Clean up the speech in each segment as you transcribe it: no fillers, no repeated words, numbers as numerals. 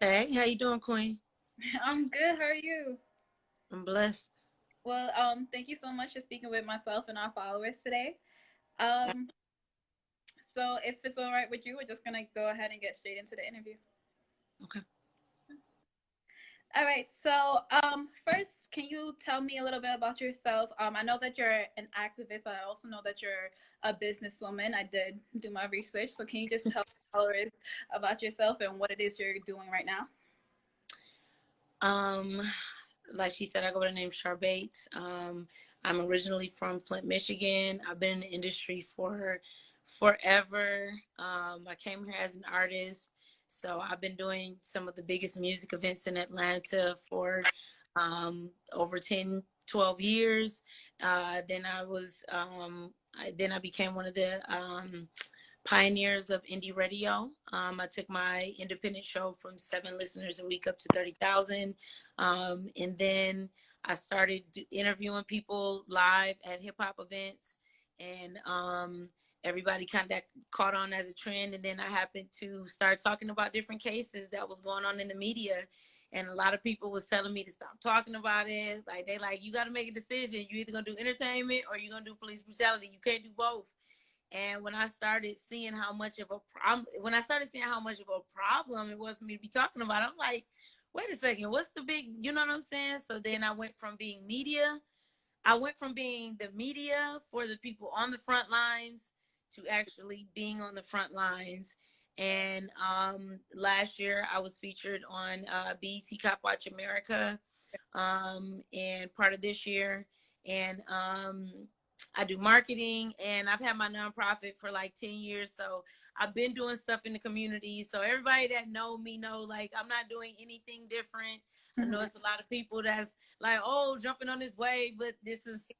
Hey, how you doing, Queen? I'm good. How are you? I'm blessed. Well, thank you so much for speaking with myself and our followers today. Um, so if it's all right with you, we're just gonna go ahead and get straight into the interview. Okay. All right. First, can you tell me a little bit about yourself? I know that you're an activist, but I also know that you're a businesswoman. I did do my research, so can you just tell followers about yourself and what it is you're doing right now? Um, like she said, I go by the name Shar Bates. I'm originally from Flint, Michigan. I've been in the industry for forever. I came here as an artist, so I've been doing some of the biggest music events in Atlanta for over 10, 12 years. Then I became one of the pioneers of indie radio. I took my independent show from 7 listeners a week up to 30,000. And then I started interviewing people live at hip hop events. And everybody kind of caught on as a trend. And then I happened to start talking about different cases that was going on in the media. And a lot of people was telling me to stop talking about it. Like they like, you got to make a decision. You either gonna do entertainment or you're gonna do police brutality. You can't do both. And when I started seeing how much of a problem, when I started seeing how much of a problem it was for me to be talking about, I'm like, wait a second, what's the big, you know what I'm saying? So then I went from being media, I went from being the media for the people on the front lines to actually being on the front lines. And last year I was featured on BET Cop Watch America, and part of this year. And I do marketing, and I've had my nonprofit for like 10 years. So I've been doing stuff in the community. So everybody that know me know, like, I'm not doing anything different. I know Mhm. it's a lot of people that's like, oh, jumping on this wave, but this is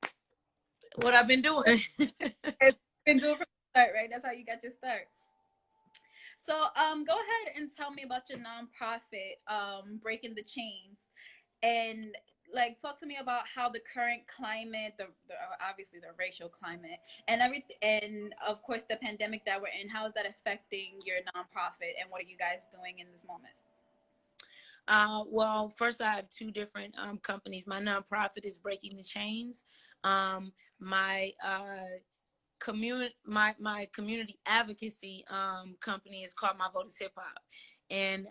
what I've been doing. It's been doing from the start, right? That's how you got your start. Go ahead and tell me about your nonprofit, Breaking the Chains, and like talk to me about how the current climate, the obviously the racial climate, and everything, and of course the pandemic that we're in. How is that affecting your nonprofit, and what are you guys doing in this moment? Well, first I have two different companies. My nonprofit is Breaking the Chains. My my community advocacy company is called My Vote is Hip Hop. And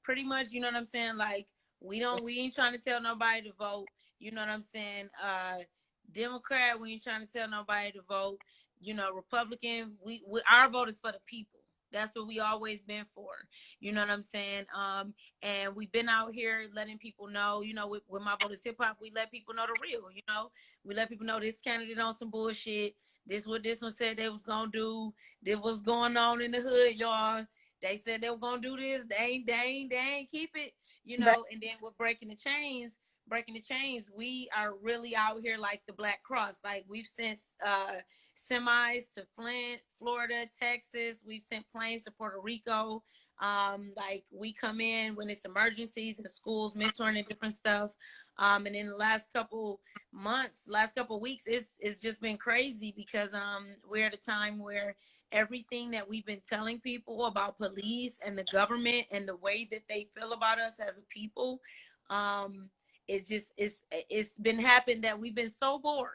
pretty much, you know what I'm saying, like we ain't trying to tell nobody to vote. You know what I'm saying? Democrat, we ain't trying to tell nobody to vote. You know, Republican, we our vote is for the people. That's what we always been for. You know what I'm saying? And we've been out here letting people know, you know, with My Vote is Hip Hop, we let people know the real, you know. We let people know this candidate on some bullshit. This what this one said they was gonna do. This what's going on in the hood, y'all. They said they were gonna do this. They ain't keep it, you Right. know. And then with breaking the chains, we are really out here like the Black Cross. Like we've sent semis to Flint, Florida, Texas. We've sent planes to Puerto Rico. Like we come in when it's emergencies in schools, mentoring and different stuff. And in the last couple weeks, it's just been crazy because we're at a time where everything that we've been telling people about police and the government and the way that they feel about us as a people, um, it's been happening that we've been so bored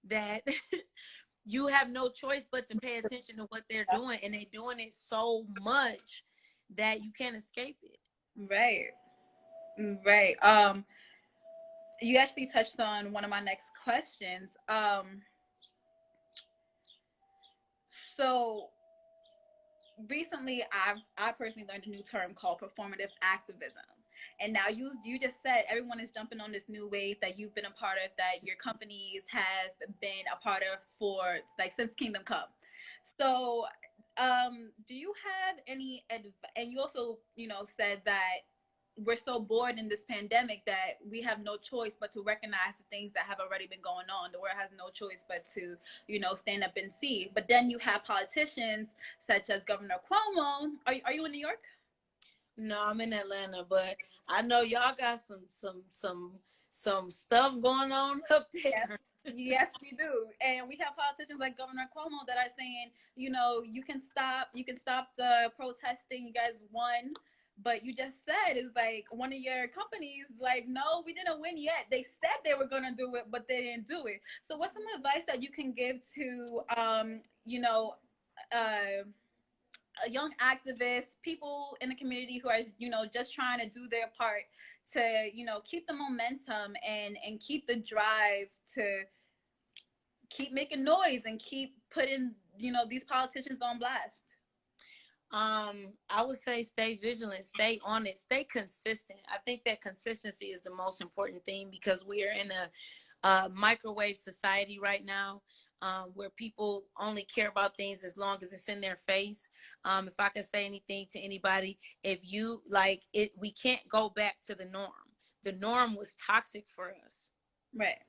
that you have no choice but to pay attention to what they're doing, and they're doing it so much that you can't escape it. Right. Right. You actually touched on one of my next questions. So recently I personally learned a new term called performative activism. And now you just said everyone is jumping on this new wave that you've been a part of, that your companies have been a part of for like since Kingdom Come. So do you have any and you also, said that we're so bored in this pandemic that we have no choice but to recognize the things that have already been going on. The world has no choice but to, stand up and see. But then you have politicians such as Governor Cuomo. Are you in New York? No, I'm in Atlanta, but I know y'all got some stuff going on up Yes. there. Yes, we do. And we have politicians like Governor Cuomo that are saying, you can stop the protesting. You guys won. But you just said is like one of your companies like, no, we didn't win yet. They said they were gonna do it, but they didn't do it. So what's some advice that you can give to uh, young activists, people in the community who are, just trying to do their part to, keep the momentum and keep the drive to keep making noise and keep putting, these politicians on blast? I would say stay vigilant, stay on it, stay consistent. I think that consistency is the most important thing, because we are in a microwave society right now, where people only care about things as long as it's in their face. If I can say anything to anybody, if you like it, we can't go back to the norm. The norm was toxic for us. Right.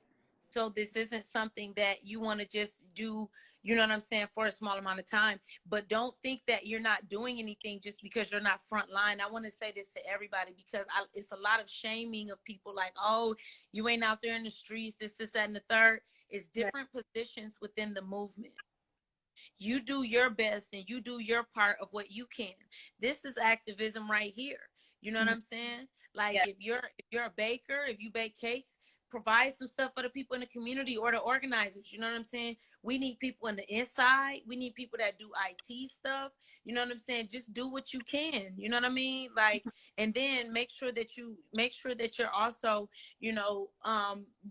So this isn't something that you want to just do, you know what I'm saying, for a small amount of time. But don't think that you're not doing anything just because you're not front line. I want to say this to everybody, because it's a lot of shaming of people like, oh, you ain't out there in the streets, this, that, and the third. It's different positions within the movement. You do your best and you do your part of what you can. This is activism right here. You know what I'm saying? Like, Yeah. if you're a baker, if you bake cakes, provide some stuff for the people in the community or the organizers. You know what I'm saying? We need people on the inside. We need people that do IT stuff. You know what I'm saying? Just do what you can. You know what I mean? Like, and then make sure that you're also,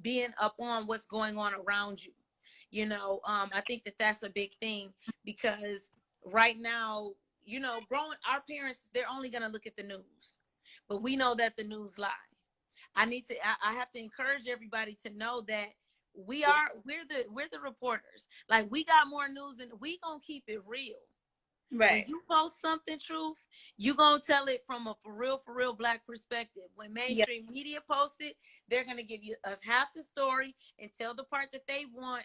being up on what's going on around you. I think that that's a big thing, because right now, growing, our parents, they're only going to look at the news, but we know that the news lie. I have to encourage everybody to know that we're the reporters. Like, we got more news, and we gonna keep it real. When Right. you post something truth, you gonna tell it from a for real black perspective. When Yeah. mainstream media post it, they're gonna give you us half the story and tell the part that they want,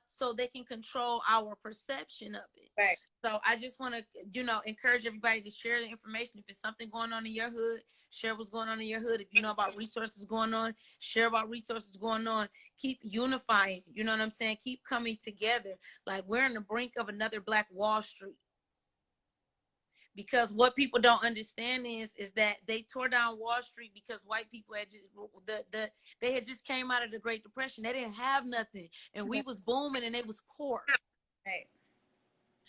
so they can control our perception of it. Right. So I just want to, encourage everybody to share the information. If it's something going on in your hood, share what's going on in your hood. If you know about resources going on, share about resources going on. Keep unifying. You know what I'm saying? Keep coming together. Like, we're on the brink of another Black Wall Street. Because what people don't understand is that they tore down Wall Street because white people had just they had just came out of the Great Depression. They didn't have nothing, and we was booming, and they was poor. Right.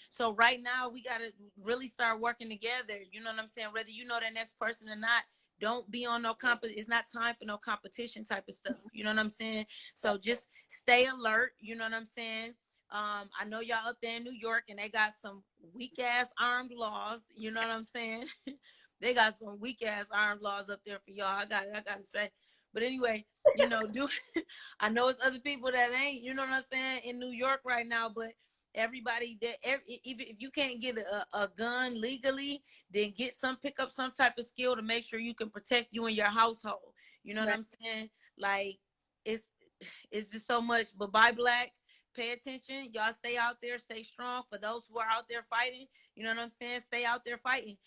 So right now we got to really start working together. You know what I'm saying? Whether you know that next person or not, don't be on no it's not time for no competition type of stuff. You know what I'm saying? So just stay alert. You know what I'm saying? I know y'all up there in New York, and they got some weak ass armed laws. You know what I'm saying? They got some weak ass armed laws up there for y'all. I got to say. But anyway, do I know it's other people that ain't, you know what I'm saying, in New York right now, but everybody even if you can't get a gun legally, then pick up some type of skill to make sure you can protect you and your household. You know what I'm saying? Like, it's it's just so much. But by Black, pay attention. Y'all stay out there, stay strong. For those who are out there fighting, you know what I'm saying? Stay out there fighting.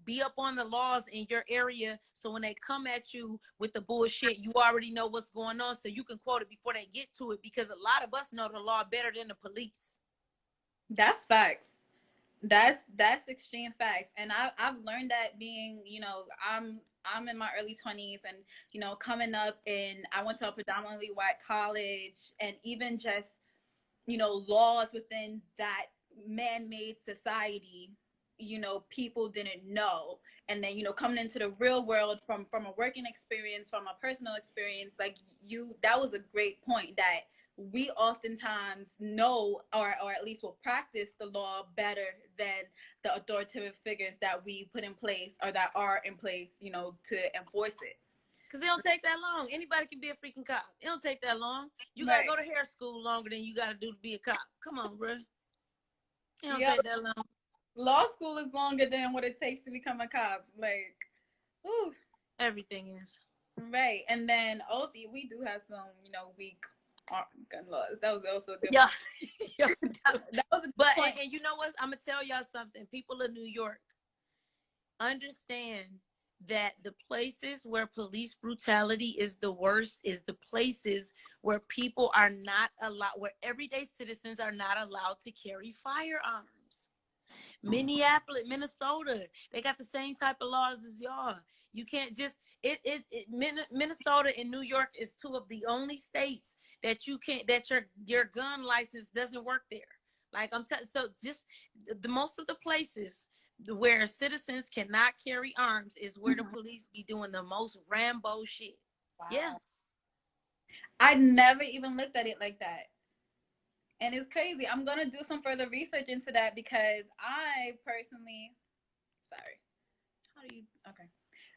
Be up on the laws in your area, so when they come at you with the bullshit, you already know what's going on, so you can quote it before they get to it, because a lot of us know the law better than the police. That's facts. That's extreme facts, and I've learned that being, I'm in my early 20s, and coming up in, I went to a predominantly white college, and even just laws within that man-made society, people didn't know. And then coming into the real world from a working experience, from a personal experience, like that was a great point, that we oftentimes know, or at least will practice the law better than the authoritative figures that we put in place, or that are in place, to enforce it. Because it don't take that long. Anybody can be a freaking cop. It don't take that long. You got to go to hair school longer than you got to do to be a cop. Come on, bro. It don't take that long. Law school is longer than what it takes to become a cop. Like, ooh. Everything is. Right. And then also, we do have some, weak gun laws. That was also a good yeah. that was a good but point. And you know what? I'm going to tell y'all something. People of New York, understand that the places where police brutality is the worst is the places where people are not allowed, where everyday citizens are not allowed to carry firearms. Minneapolis, Minnesota, they got the same type of laws as y'all. You can't just Minnesota and New York is two of the only states that you can't that your gun license doesn't work there. Like I'm telling, so just the most of the places where citizens cannot carry arms is where the police be doing the most Rambo shit. Wow. Yeah. I never even looked at it like that. And it's crazy. I'm going to do some further research into that because I personally,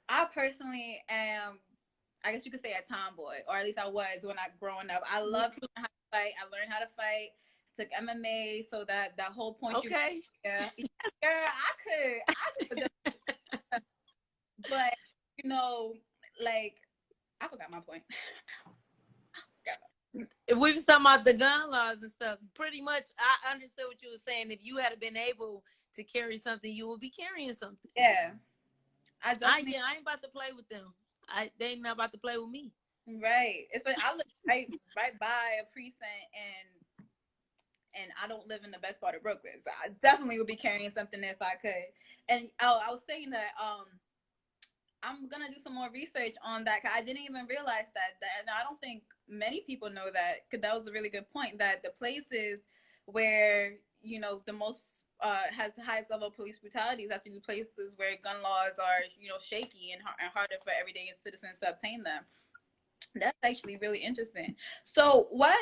I personally am, I guess you could say, a tomboy, or at least I was when I growing up. I loved how to fight. I learned how to fight. Took MMA, so that whole point. Okay. Yeah, girl, I could, but you know, like I forgot my point. If we was talking about the gun laws and stuff, pretty much I understood what you were saying. If you had been able to carry something, you would be carrying something. Yeah. I ain't about to play with them. They ain't not about to play with me. Right. Especially I live right by a precinct and I don't live in the best part of Brooklyn. So I definitely would be carrying something if I could. And I was saying that I'm gonna do some more research on that. Cause I didn't even realize that. And I don't think many people know that. Cause that was a really good point. That the places where the most has the highest level of police brutality is actually the places where gun laws are shaky and harder for everyday citizens to obtain them. That's actually really interesting. So what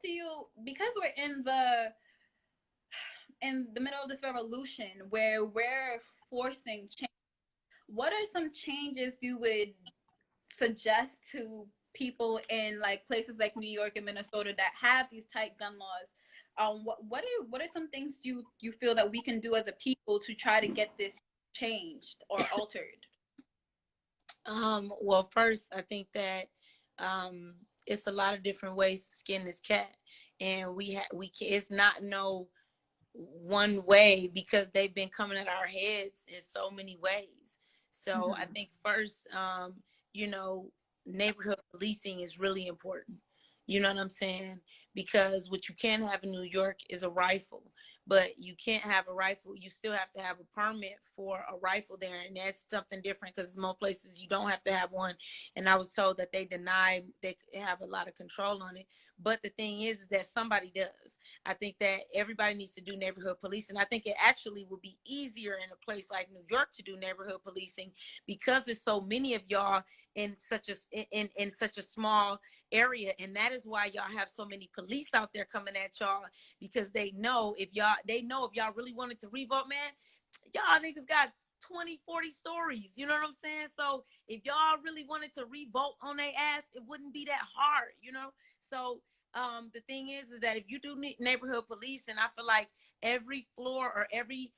do you, because we're in the middle of this revolution where we're forcing change, what are some changes you would suggest to people in like places like New York and Minnesota that have these tight gun laws? What are some things you feel that we can do as a people to try to get this changed or altered? Well, first, I think that it's a lot of different ways to skin this cat, and it's not no one way because they've been coming at our heads in so many ways. So I think first, neighborhood policing is really important. You know what I'm saying? Because what you can have in New York is a rifle, but you can't have a rifle. You still have to have a permit for a rifle there, and that's something different because most places you don't have to have one. And I was told that they have a lot of control on it. But the thing is that somebody does. I think that everybody needs to do neighborhood policing. I think it actually would be easier in a place like New York to do neighborhood policing because there's so many of y'all in such a small area, and that is why y'all have so many police out there coming at y'all, because they know if y'all really wanted to revolt, man, y'all niggas got 20-40 stories, you know what I'm saying? So if y'all really wanted to revolt on their ass, it wouldn't be that hard, so the thing is that if you do neighborhood police, and I feel like every floor or every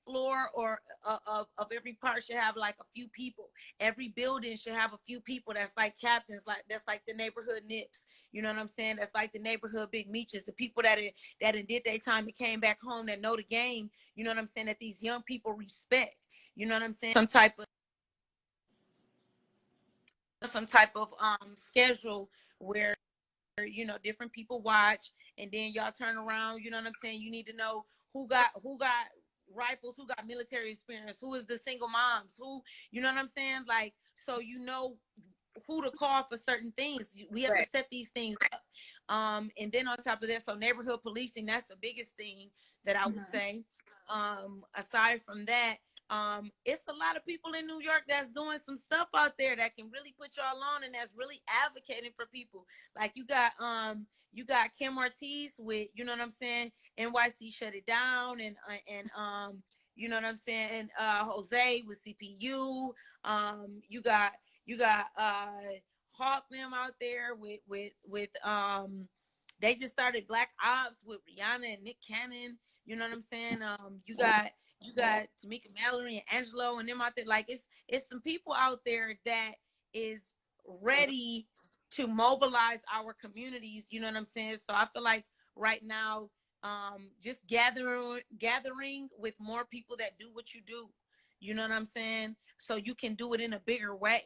floor or of every part should have like a few people. Every building should have a few people that's like captains, that's like the neighborhood nips. You know what I'm saying? That's like the neighborhood big meechers, the people that did their time and came back home, that know the game. You know what I'm saying? That these young people respect. You know what I'm saying? Some type of schedule where different people watch, and then y'all turn around. You know what I'm saying? You need to know who got rifles, who got military experience, who is the single moms, who, you know what I'm saying? Like, so who to call for certain things. We have to set these things up. And then on top of that, so neighborhood policing, that's the biggest thing that I would say. Aside from that, it's a lot of people in New York that's doing some stuff out there that can really put y'all on, and that's really advocating for people. Like you got Kim Ortiz with, you know what I'm saying, NYC Shut It Down, and you know what I'm saying, and Jose with CPU. You got Hawk them out there with they just started Black Ops with Rihanna and Nick Cannon. You know what I'm saying? You got Tamika Mallory and Angelo and them out there. Like it's some people out there that is ready to mobilize our communities. You know what I'm saying? So I feel like right now, just gathering with more people that do what you do. You know what I'm saying? So you can do it in a bigger way.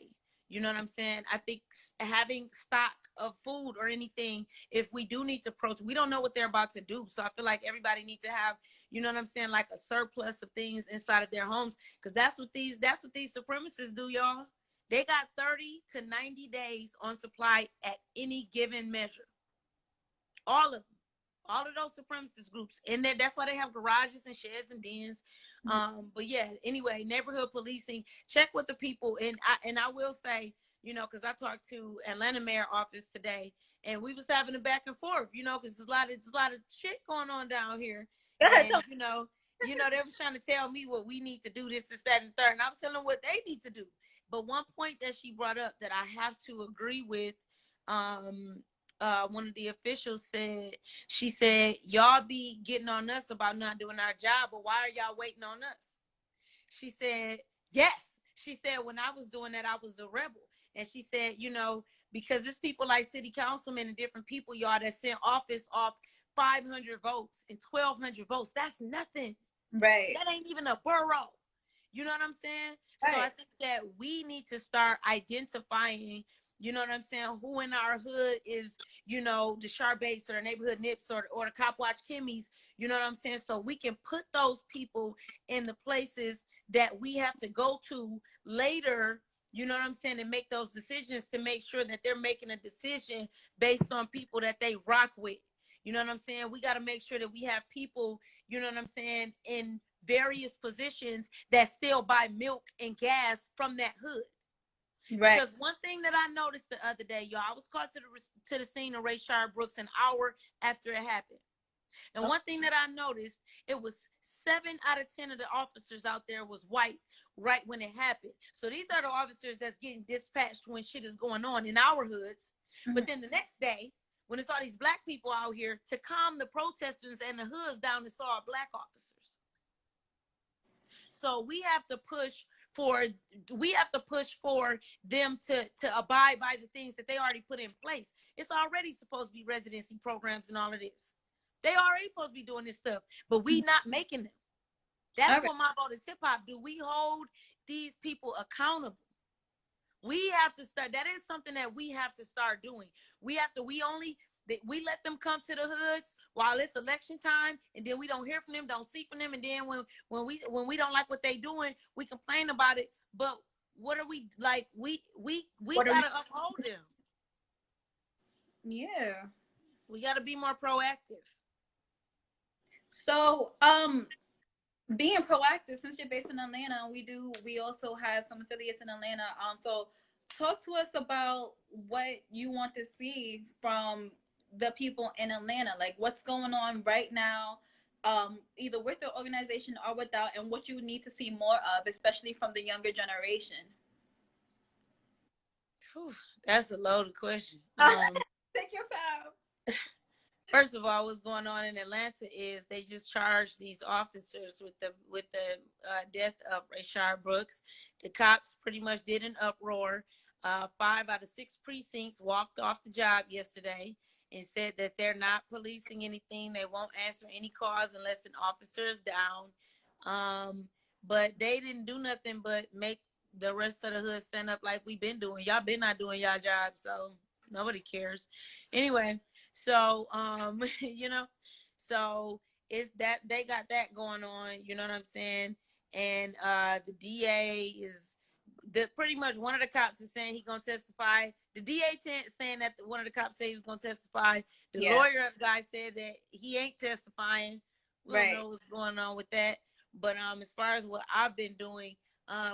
You know what I'm saying? I think having stock of food or anything, if we do need to protest, we don't know what they're about to do. So I feel like everybody needs to have, you know what I'm saying, like a surplus of things inside of their homes, because that's what these supremacists do, y'all. They got 30 to 90 days on supply at any given measure. All of them. All of those supremacist groups in there. That's why they have garages and sheds and dens. But yeah, anyway, neighborhood policing. Check with the people, and I will say, you know, because I talked to Atlanta mayor office today, and we was having a back and forth, you know, because there's a lot of shit going on down here, and they was trying to tell me what we need to do, this, that, and third, and I was telling them what they need to do. But one point that she brought up that I have to agree with, one of the officials said, she said, y'all be getting on us about not doing our job, but why are y'all waiting on us? She said, yes. She said, when I was doing that, I was a rebel. And she said, you know, because it's people like city councilmen and different people, y'all, that sent office off 500 votes and 1,200 votes. That's nothing. Right. That ain't even a borough. You know what I'm saying? Right. So I think that we need to start identifying, you know what I'm saying, who in our hood is, you know, the Shar Bates or the neighborhood Nips or the Cop Watch Kimmies, you know what I'm saying? So we can put those people in the places that we have to go to later, you know what I'm saying, and make those decisions to make sure that they're making a decision based on people that they rock with. You know what I'm saying? We got to make sure that we have people, you know what I'm saying, in various positions that still buy milk and gas from that hood. Right. Because one thing that I noticed the other day, y'all, I was called to the scene of Rayshard Brooks an hour after it happened. And one thing that I noticed, it was 7 out of 10 of the officers out there was white right when it happened. So these are the officers that's getting dispatched when shit is going on in our hoods. Mm-hmm. But then the next day, when it's all these black people out here to calm the protesters and the hoods down, it's all black officers. So we have to push for them to abide by the things that they already put in place. It's already supposed to be residency programs and all of this. They already supposed to be doing this stuff, but we not making them. That's what my vote is hip hop do. We hold these people accountable. We have to start. That is something that we have to start doing. We let them come to the hoods while it's election time, and then we don't hear from them, don't see from them, and then when we don't like what they doing, we complain about it. But what are we like? We gotta uphold them. Yeah, we gotta be more proactive. So, being proactive, since you're based in Atlanta, we also have some affiliates in Atlanta. So talk to us about what you want to see from the people in Atlanta, like what's going on right now, either with the organization or without, and what you need to see more of, especially from the younger generation. Whew, that's a loaded question. Take your time. First of all, what's going on in Atlanta is they just charged these officers with the death of Rayshard Brooks. The cops pretty much did an uproar. 5 out of 6 precincts walked off the job yesterday and said that they're not policing anything. They won't answer any calls unless an officer is down. But they didn't do nothing but make the rest of the hood stand up like we've been doing. Y'all been not doing y'all job, so nobody cares. Anyway. So, you know, so it's that they got that going on, you know what I'm saying? And the DA is pretty much one of the cops is saying he's going to testify. The DA saying that one of the cops said he was going to testify. The lawyer guy said that he ain't testifying. We don't know what's going on with that. But as far as what I've been doing,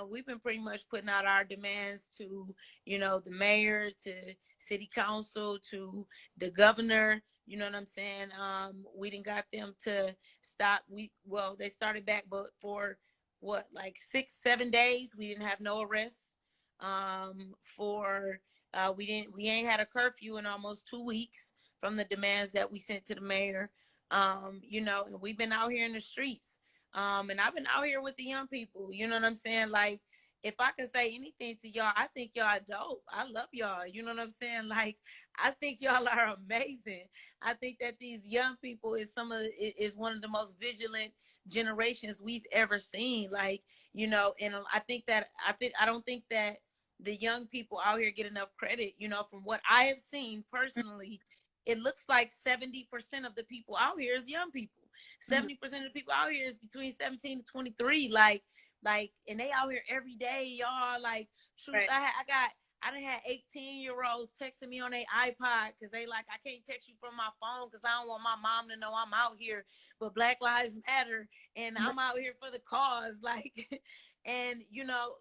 we've been pretty much putting out our demands to, you know, the mayor, to city council, to the governor. You know what I'm saying? We didn't got them to stop. They started back, but for what, like 6-7 days, we didn't have no arrests. We ain't had a curfew in almost 2 weeks from the demands that we sent to the mayor. You know, and we've been out here in the streets. And I've been out here with the young people, you know what I'm saying? Like, if I could say anything to y'all, I think y'all dope. I love y'all. You know what I'm saying? Like, I think y'all are amazing. I think that these young people is one of the most vigilant generations we've ever seen. Like, you know, and I don't think that the young people out here get enough credit. You know, from what I have seen personally, it looks like 70% of the people out here is young people. 70% of the people out here is between 17 to 23. Like, and they out here every day, y'all. Like, truth, Right. I done had 18-year-olds texting me on their iPod because they like, I can't text you from my phone because I don't want my mom to know I'm out here. But Black Lives Matter, and I'm out here for the cause. Like, and you know,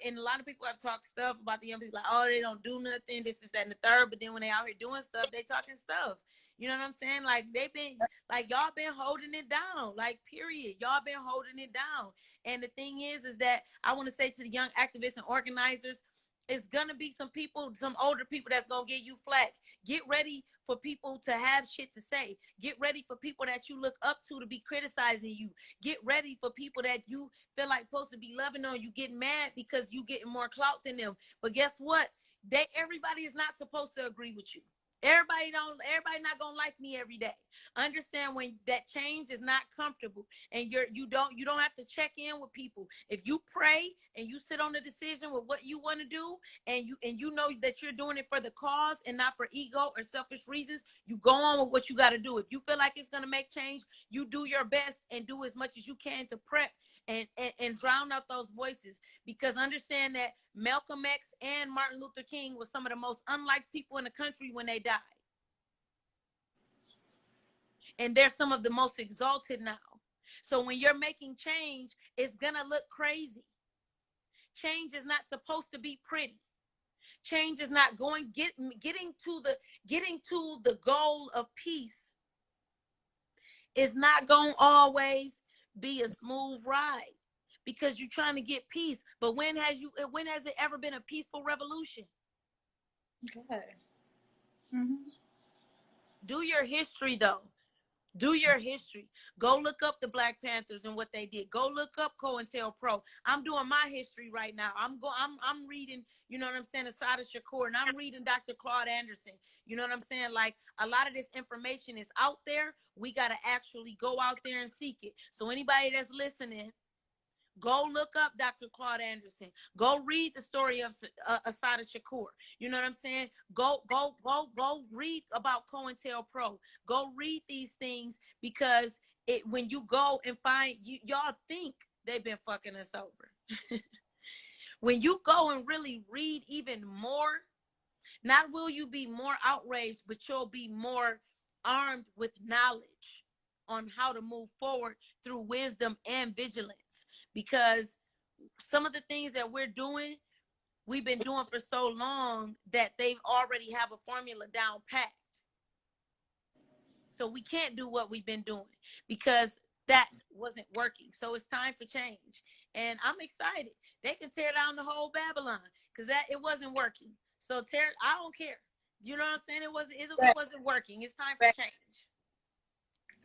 and a lot of people have talked stuff about the young people, like, oh, they don't do nothing, this is that and the third. But then when they out here doing stuff, they talking stuff. You know what I'm saying? Like, they've been, like, y'all been holding it down. Like, period. Y'all been holding it down. And the thing is that I want to say to the young activists and organizers, it's gonna be some people, some older people that's gonna give you flack. Get ready for people to have shit to say. Get ready for people that you look up to be criticizing you. Get ready for people that you feel like supposed to be loving on you, getting mad because you getting more clout than them. But guess what? Everybody is not supposed to agree with you. Everybody not gonna like me every day. Understand when that change is not comfortable, and you don't have to check in with people. If you pray and you sit on the decision with what you want to do, and you know that you're doing it for the cause and not for ego or selfish reasons, you go on with what you got to do. If you feel like it's gonna make change, you do your best and do as much as you can to prep and drown out those voices. Because understand that Malcolm X and Martin Luther King was some of the most unliked people in the country when they died. And they're some of the most exalted now. So when you're making change, it's gonna look crazy. Change is not supposed to be pretty. Change is not getting to the goal of peace is not gonna always be a smooth ride, because you're trying to get peace. But when has it ever been a peaceful revolution? Okay. Mm-hmm. Do your history, though. Do your history. Go look up the Black Panthers and what they did. Go look up COINTELPRO. I'm doing my history right now. I'm reading, you know what I'm saying, Assata Shakur, and I'm reading Dr. Claude Anderson. You know what I'm saying? Like, a lot of this information is out there. We got to actually go out there and seek it. So anybody that's listening, go look up Dr. Claude Anderson. Go read the story of Assata Shakur. You know what I'm saying? Go read about COINTELPRO. Go read these things, because when you go and find, y'all think they've been fucking us over. When you go and really read even more, not will you be more outraged, but you'll be more armed with knowledge on how to move forward through wisdom and vigilance. Because some of the things that we've been doing for so long that they've already have a formula down packed. So we can't do what we've been doing because that wasn't working. So it's time for change. And I'm excited. They can tear down the whole Babylon because it wasn't working. So I don't care. You know what I'm saying? It wasn't working. It's time for change.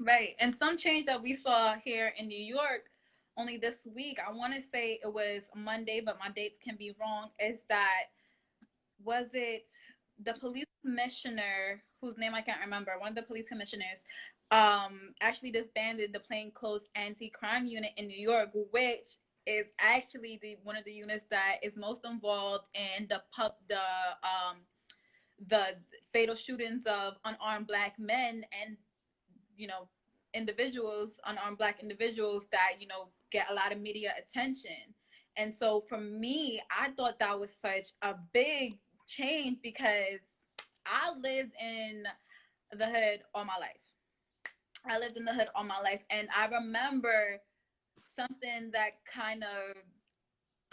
Right. And some change that we saw here in New York only this week, I want to say it was Monday, but my dates can be wrong, is that, was it the police commissioner, whose name I can't remember, one of the police commissioners, actually disbanded the plainclothes anti-crime unit in New York, which is actually one of the units that is most involved in the fatal shootings of unarmed Black men and, you know, unarmed Black individuals that, you know, get a lot of media attention. And so for me, I thought that was such a big change, because I lived in the hood all my life. And I remember something that kind of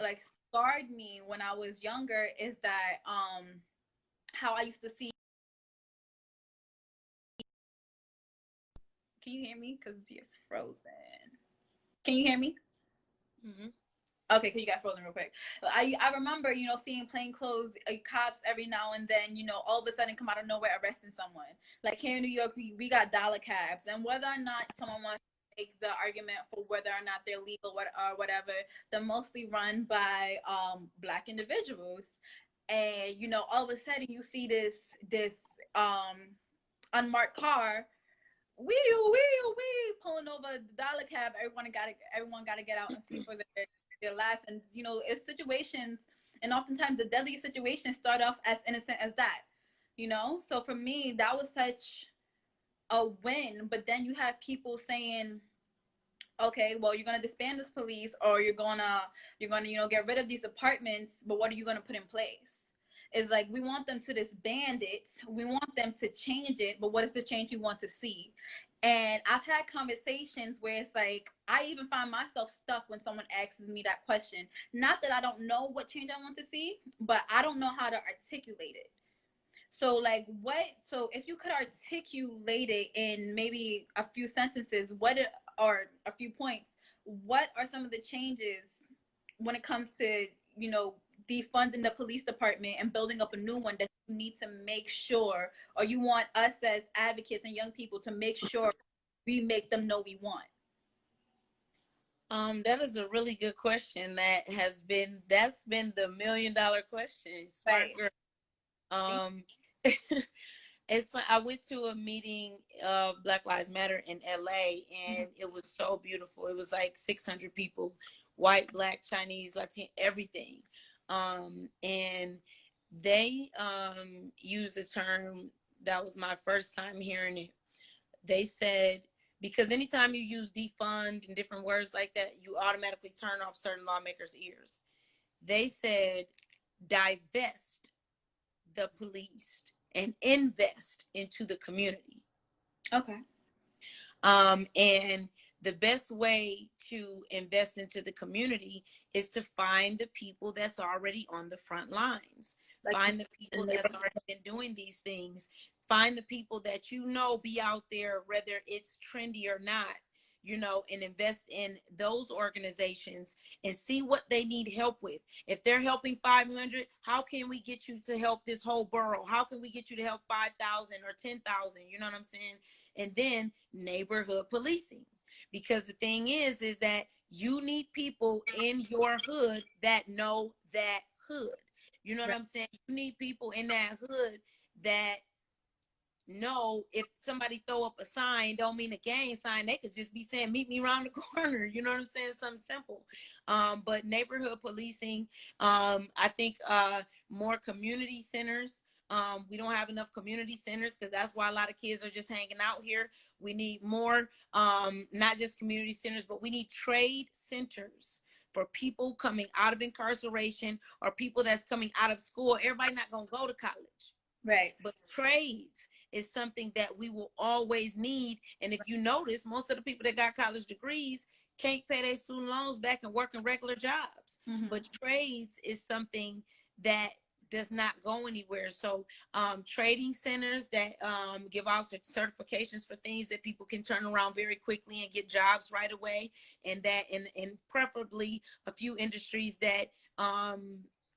like scarred me when I was younger is that how I used to see. Can you hear me? Because you're frozen. Can you hear me? Mm-hmm. Okay, because you got frozen real quick. I remember, you know, seeing plainclothes cops every now and then, you know, all of a sudden come out of nowhere arresting someone. Like here in New York, we got dollar cabs, and whether or not someone wants to make the argument for whether or not they're legal or whatever, they're mostly run by Black individuals. And you know, all of a sudden you see this unmarked car, wee pulling over the dollar cab. Everyone got to get out and feel for their lives. And you know, it's situations And oftentimes the deadly situations start off as innocent as that, you know? So for me, that was such a win. But then you have people saying, okay, well, you're gonna disband this police, or you're gonna get rid of these departments, but what are you gonna put in place? It's like, we want them to disband it, we want them to change it, but what is the change you want to see? And I've had conversations where it's like, I even find myself stuck when someone asks me that question. Not that I don't know what change I want to see, but I don't know how to articulate it. So, like, so if you could articulate it in maybe a few sentences, or a few points, what are some of the changes when it comes to, defunding the police department and building up a new one that you need to make sure, or you want us as advocates and young people to make sure we make them know we want? That is a really good question. That's been the $1,000,000 question. Smart Right. girl. Um, it's fun. I went to a meeting of Black Lives Matter in LA, and it was so beautiful. It was like 600 people, white, Black, Chinese, Latin, everything. And they used a term that was my first time hearing it. They said, because anytime you use defund and different words like that, you automatically turn off certain lawmakers' ears. They said, divest the police and invest into the community. Okay. And the best way to invest into the community is to find the people that's already on the front lines. Like, Find the people that's already been doing these things. Find the people that be out there, whether it's trendy or not, and invest in those organizations and see what they need help with. If they're helping 500, how can we get you to help this whole borough? How can we get you to help 5,000 or 10,000? You know what I'm saying? And then neighborhood policing. Because the thing is that you need people in your hood that know that hood. You know what I'm saying? You need people in that hood that know if somebody throw up a sign, don't mean a gang sign. They could just be saying, meet me around the corner. You know what I'm saying? Something simple. But neighborhood policing, I think more community centers. We don't have enough community centers, because that's why a lot of kids are just hanging out here. We need more, not just community centers, but we need trade centers for people coming out of incarceration or people that's coming out of school. Everybody not going to go to college. Right. But trades is something that we will always need. And if you notice, most of the people that got college degrees can't pay their student loans back and work in regular jobs. But trades is something that does not go anywhere. So trading centers that give out certifications for things that people can turn around very quickly and get jobs right away, and preferably a few industries that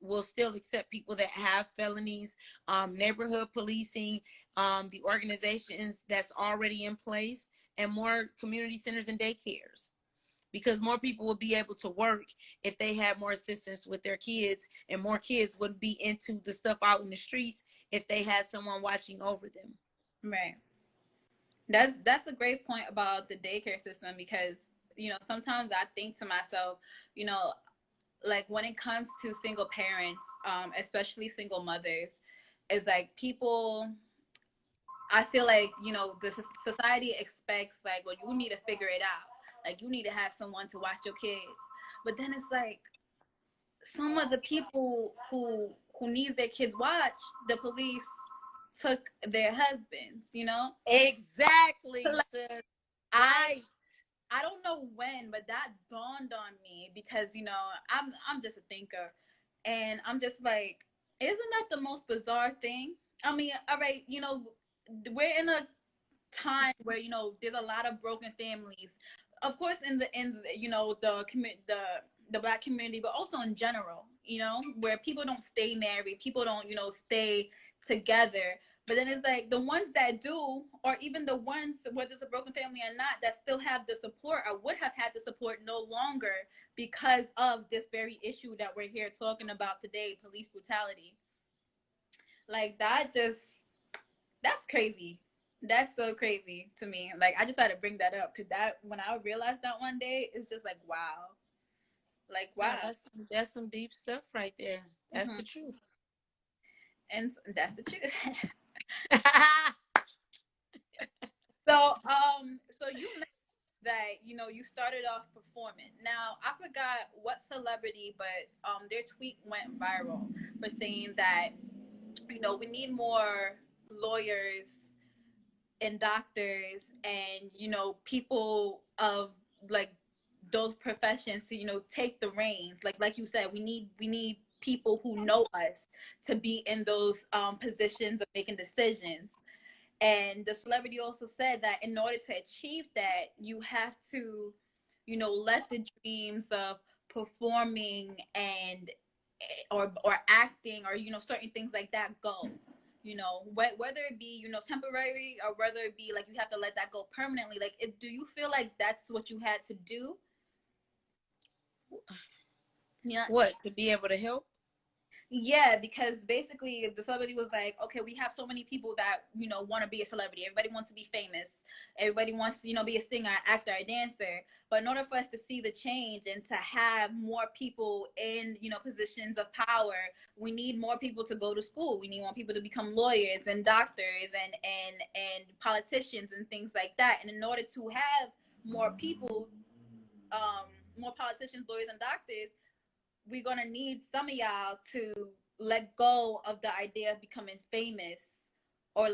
will still accept people that have felonies, neighborhood policing, the organizations that's already in place, and more community centers and daycares. Because more people will be able to work if they have more assistance with their kids, and more kids wouldn't be into the stuff out in the streets if they had someone watching over them. Right. That's a great point about the daycare system, because sometimes I think to myself, like, when it comes to single parents, especially single mothers, is like, people, I feel like, the society expects, like, well, you need to figure it out, like, you need to have someone to watch your kids. But then it's like, some of the people who need their kids watched, the police took their husbands. Exactly. So, like, right. I don't know when, but that dawned on me, because I'm just a thinker, and I'm just like, isn't that the most bizarre thing? I mean, all right, we're in a time where there's a lot of broken families, of course, the Black community, but also in general, where people don't stay married, people don't stay together. But then it's like, the ones that do, or even the ones, whether it's a broken family or not, that still have the support, or would have had the support, no longer, because of this very issue that we're here talking about today, police brutality. Like, that's crazy. That's so crazy to me. Like, I just had to bring that up, because that, when I realized that one day, it's just like, wow. Like, No, wow. that's some deep stuff right there. That's Mm-hmm. the truth. And that's the truth. So you mentioned that you started off performing. Now I forgot what celebrity, but their tweet went viral for saying that we need more lawyers and doctors and people of like those professions to take the reins. Like you said, we need people who know us to be in those positions of making decisions. And the celebrity also said that in order to achieve that, you have to, let the dreams of performing and or acting or certain things like that go. Whether it be temporary or whether it be like you have to let that go permanently. Like, do you feel like that's what you had to do? Yeah. What, to be able to help? Yeah, because basically the celebrity was like, okay, we have so many people that want to be a celebrity. Everybody wants to be famous. Everybody wants to be a singer, actor, a dancer. But in order for us to see the change and to have more people in positions of power, we need more people to go to school. We need more people to become lawyers and doctors and politicians and things like that. And in order to have more people, more politicians, lawyers, and doctors, we're gonna need some of y'all to let go of the idea of becoming famous or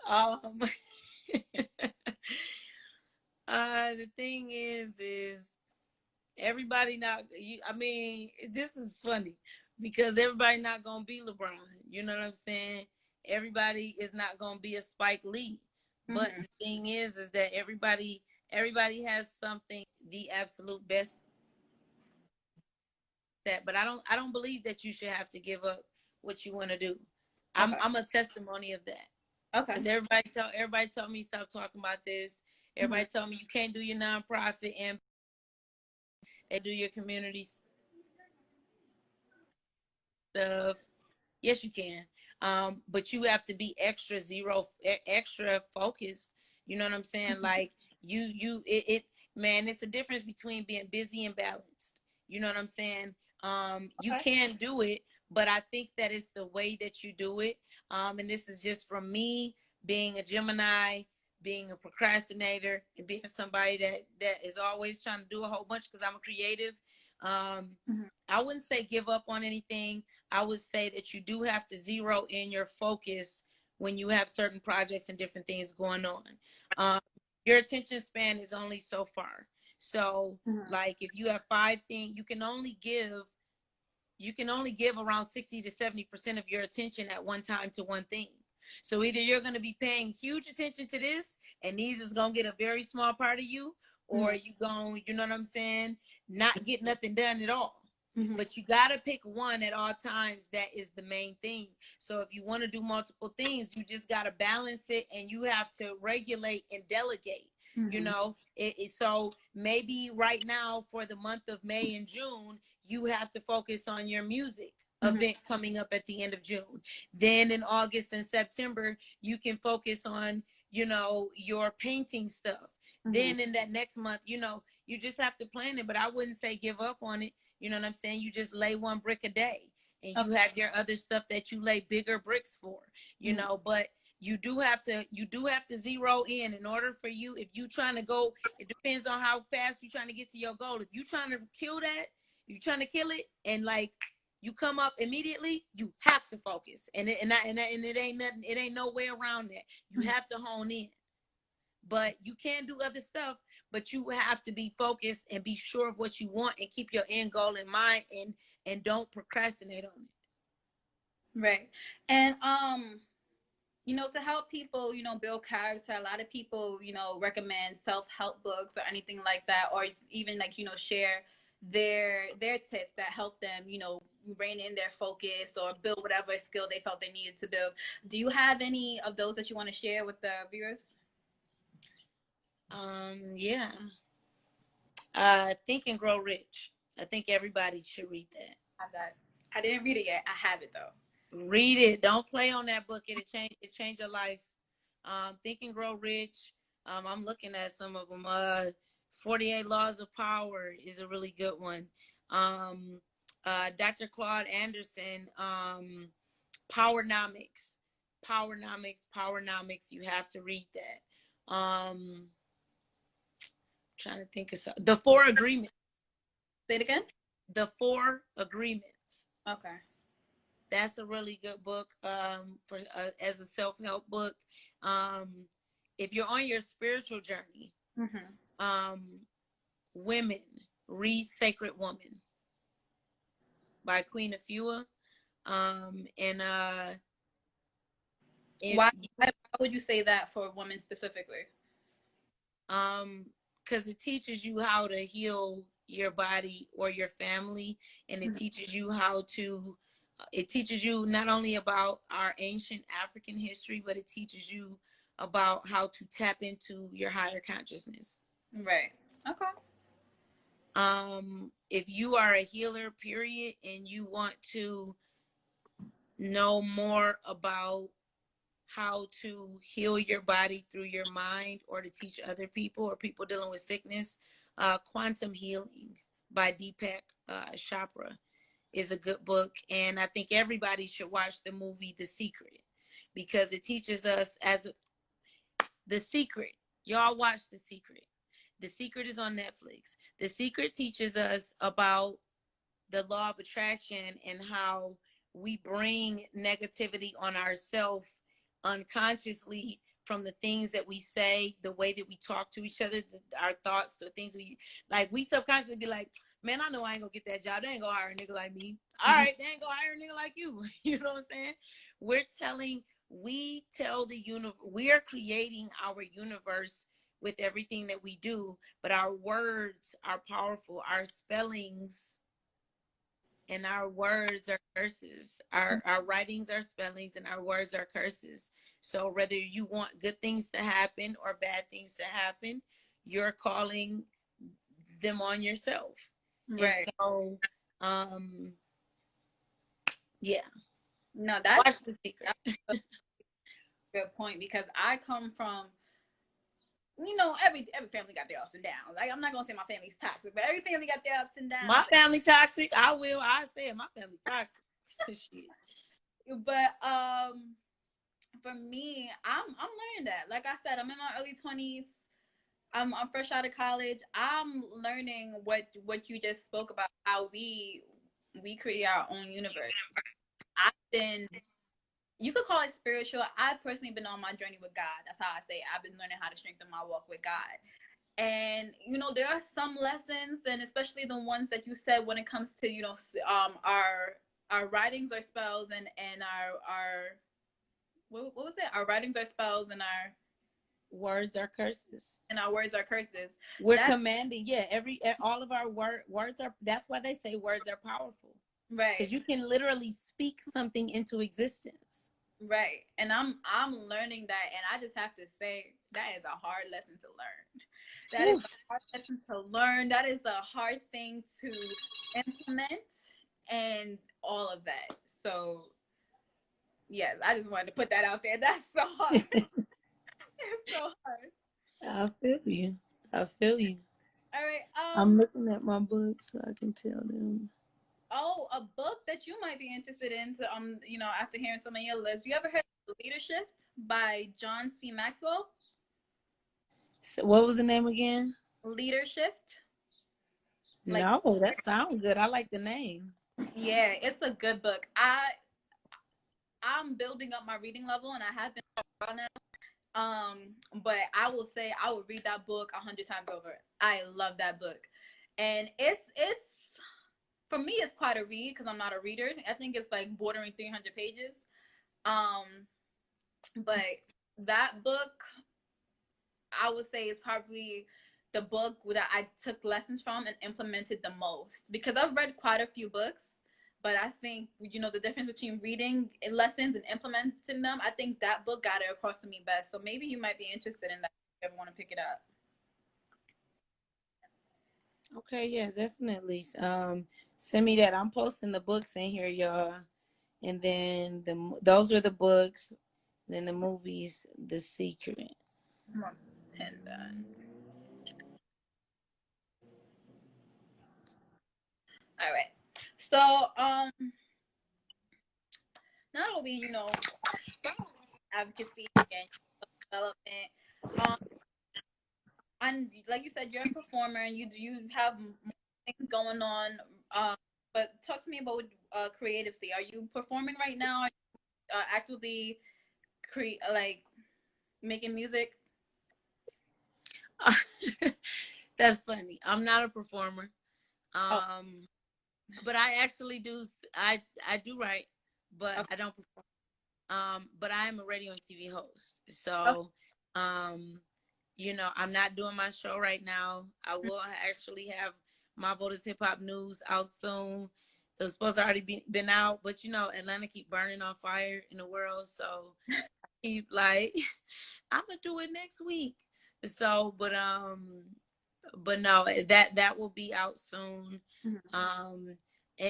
Um, the thing is everybody not you. I mean, this is funny because everybody not gonna be LeBron. You know what I'm saying? Everybody is not gonna be a Spike Lee. But mm-hmm. the thing is that everybody has something the absolute best that. But I don't believe that you should have to give up what you want to do. I'm Okay. I'm a testimony of that. Okay. Because everybody tell me stop talking about this. Mm-hmm. Everybody tell me you can't do your nonprofit and do your community stuff. Yes, you can. But you have to be extra focused. You know what I'm saying? Mm-hmm. Like it man, it's a difference between being busy and balanced. You know what I'm saying? You Okay. can do it, but I think that it's the way that you do it. And this is just from me being a Gemini, being a procrastinator, and being somebody that is always trying to do a whole bunch because I'm a creative. Um, Mm-hmm. I wouldn't say give up on anything. I would say that you do have to zero in your focus when you have certain projects and different things going on. Um, your attention span is only so far. So, Mm-hmm. like, if you have 5 things, you can only give around 60 to 70% of your attention at one time to one thing. So either you're going to be paying huge attention to this, and these is going to get a very small part of you, or Mm-hmm. you going, you know what I'm saying, not get nothing done at all. Mm-hmm. But you got to pick one at all times. That is the main thing. So if you want to do multiple things, you just got to balance it, and you have to regulate and delegate. You Mm-hmm. know, so maybe right now for the month of May and June, you have to focus on your music Mm-hmm. event coming up at the end of June. Then in August and September, you can focus on, your painting stuff. Mm-hmm. Then in that next month, you just have to plan it, but I wouldn't say give up on it. You know what I'm saying? You just lay one brick a day, and you Okay. have your other stuff that you lay bigger bricks for, Mm-hmm. but you do have to zero in order for you. If you trying to go, it depends on how fast you're trying to get to your goal. If you trying to kill that, you're trying to kill it, and like you come up immediately, you have to focus, and it ain't nothing. It ain't no way around that. You have to hone in, but you can do other stuff. But you have to be focused and be sure of what you want, and keep your end goal in mind, and don't procrastinate on it. Right. And to help people, build character, a lot of people, recommend self-help books or anything like that, or even like, share their tips that help them, rein in their focus or build whatever skill they felt they needed to build. Do you have any of those that you want to share with the viewers? Yeah. Think and Grow Rich. I think everybody should read that. I have that. I didn't read it yet. I have it though. Read it. Don't play on that book. It change your life. Think and Grow Rich. I'm looking at some of them. 48 Laws of Power is a really good one. Dr. Claude Anderson, Powernomics. Powernomics. You have to read that. Trying to think of something. The Four Agreements. Say it again. The Four Agreements. Okay. That's a really good book for as a self-help book. If you're on your spiritual journey, women, read Sacred Woman by Queen Afua. Why would you say that for women specifically? Because it teaches you how to heal your body or your family, and it teaches you how to it teaches you not only about our ancient African history, but it teaches you about how to tap into your higher consciousness. Right. Okay. If you are a healer, period, and you want to know more about how to heal your body through your mind, or to teach other people or people dealing with sickness, Quantum Healing by Deepak Chopra is a good book. And I think everybody should watch the movie The Secret, because it teaches us The Secret. Y'all watch The Secret. The Secret is on Netflix. The Secret teaches us about the law of attraction and how we bring negativity on ourselves unconsciously from the things that we say, the way that we talk to each other, our thoughts, the things we subconsciously be like, man, I know I ain't gonna get that job. They ain't gonna hire a nigga like me. All right, they ain't gonna hire a nigga like you. You know what I'm saying? We tell the universe, we are creating our universe with everything that we do, but our words are powerful. Our spellings and our words are curses. Our writings are spellings, and our words are curses. So whether you want good things to happen or bad things to happen, you're calling them on yourself. Right. And so, yeah. No, Watch The Secret. That's a good point, because I come from, every family got their ups and downs. Like, I'm not gonna say my family's toxic, but every family got their ups and downs. My family toxic. I say it. My family toxic. Shit. But for me, I'm learning that. Like I said, I'm in my early 20s. I'm fresh out of college. I'm learning what you just spoke about, how we create our own universe. You could call it spiritual. I've personally been on my journey with God. That's how I say it. I've been learning how to strengthen my walk with God. And there are some lessons, and especially the ones that you said when it comes to our writings or spells, and our what was it? Our writings are spells, and our words are curses. And our words are curses. We're commanding. Yeah, all of our words are. That's why they say words are powerful. Right. Because you can literally speak something into existence. Right. And I'm learning that, and I just have to say that is a hard lesson to learn. That is a hard lesson to learn. That is a hard thing to implement, and all of that. So yes, I just wanted to put that out there. That's so hard. It's so hard. I feel you. All right. I'm looking at my books so I can tell them. Oh, a book that you might be interested in. So, after hearing some of your list, you ever heard of Leadership by John C. Maxwell? So what was the name again? Leadership. No, that sounds good. I like the name. Yeah, it's a good book. I'm building up my reading level, and I have been for a while now. But I will say I would read that book 100 times over. I love that book, and it's for me, it's quite a read because I'm not a reader. I think it's like bordering 300 pages. But that book, I would say, is probably the book that I took lessons from and implemented the most, because I've read quite a few books, but I think, the difference between reading lessons and implementing them, I think that book got it across to me best. So maybe you might be interested in that if you ever want to pick it up. Okay, yeah, definitely. Send me that. I'm posting the books in here, y'all. And then those are the books. Then the movies, The Secret. Come on, pen done. All right. So, not only, you know, advocacy and development, um, and like you said, you're a performer and you have things going on. But talk to me about creatively. Are you performing right now? Are you, actively like making music? That's funny. I'm not a performer. Oh, But I actually do. I do write, but okay. I don't perform. But I am a radio and TV host. Oh, So, um, I'm not doing my show right now. I will actually have my Vote is Hip Hop News out soon. It was supposed to already been out, but Atlanta keep burning on fire in the world, so I keep like I'm gonna do it next week. So, but no, that will be out soon. mm-hmm. Um,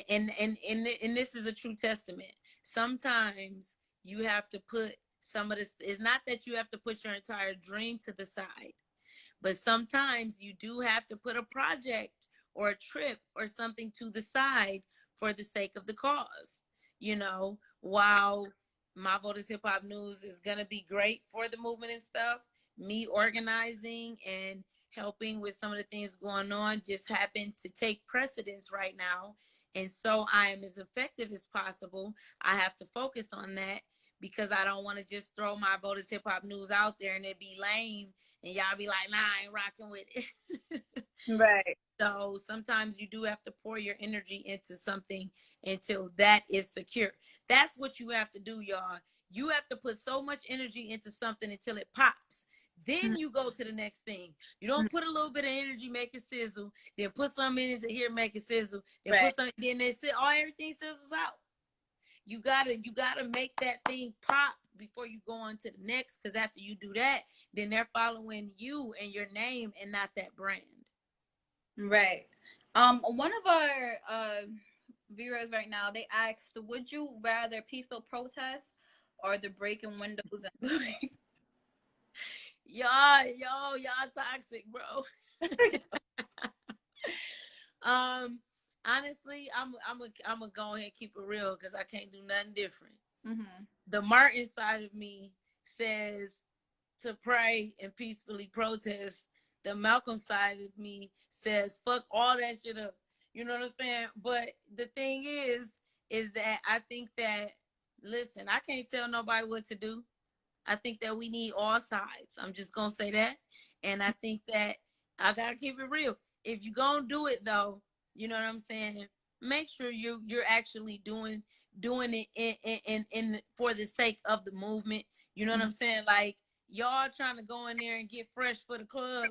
and this is a true testament. Sometimes you have to put some of this. It's not that you have to put your entire dream to the side, but sometimes you do have to put a project or a trip or something to the side for the sake of the cause. While my Vote is Hip Hop News is going to be great for the movement and stuff, me organizing and helping with some of the things going on just happen to take precedence right now. And so I am as effective as possible. I have to focus on that because I don't want to just throw my Vote is Hip Hop News out there and it be lame and y'all be like, nah, I ain't rocking with it. Right. So sometimes you do have to pour your energy into something until that is secure. That's what you have to do, y'all. You have to put so much energy into something until it pops. Then you go to the next thing. You don't put a little bit of energy, make it sizzle, then put some in it here, make it sizzle, then Right. put some, then everything sizzles out. You gotta make that thing pop before you go on to the next, because after you do that, then they're following you and your name and not that brand. Right. One of our viewers right now, they asked, would you rather peaceful protest or the breaking windows and looting? Y'all toxic, bro. um, Honestly, I'm gonna go ahead and keep it real because I can't do nothing different. Mm-hmm. The Martin side of me says to pray and peacefully protest. The Malcolm side of me says fuck all that shit up. You know what I'm saying? But the thing is that I think that, listen, I can't tell nobody what to do. I think that we need all sides. I'm just gonna say that. And I think that I gotta keep it real. If you're gonna do it though, you know what I'm saying? Make sure you're actually doing it in for the sake of the movement. You know what I'm saying? Like y'all trying to go in there and get fresh for the club.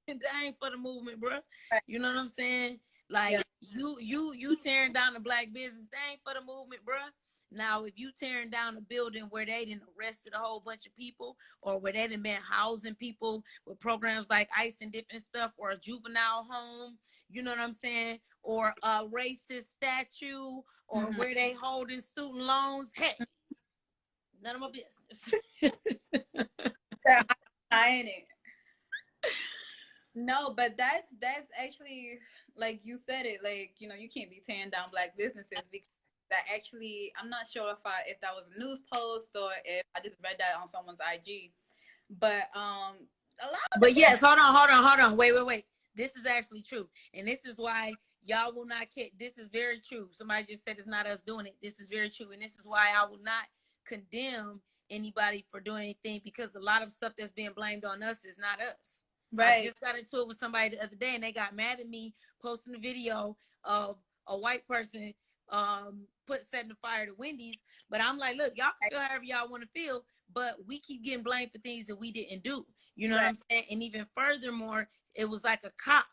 That ain't for the movement, bro. Right. You know what I'm saying? Yeah. Like you tearing down the black business, that ain't for the movement, bro. Now, if you tearing down a building where they didn't arrested a whole bunch of people, or where they done been housing people with programs like ICE and different stuff, or a juvenile home, you know what I'm saying, or a racist statue, or Mm-hmm. where they holding student loans, hey, none of my business. So I'm in it. No, but that's actually, like you said it, like, you know, you can't be tearing down black businesses because that actually, I'm not sure if that was a news post or if I just read that on someone's IG. But a lot of But the yes, hold on. Wait. This is actually true. And this is why y'all will not this is very true. Somebody just said it's not us doing it. This is very true. And this is why I will not condemn anybody for doing anything, because a lot of stuff that's being blamed on us is not us. I right. just got into it with somebody the other day and they got mad at me posting a video of a white person setting the fire to Wendy's. But I'm like, look, y'all can feel however y'all want to feel, but we keep getting blamed for things that we didn't do. You know what Right. I'm saying? And even furthermore, it was like a cop.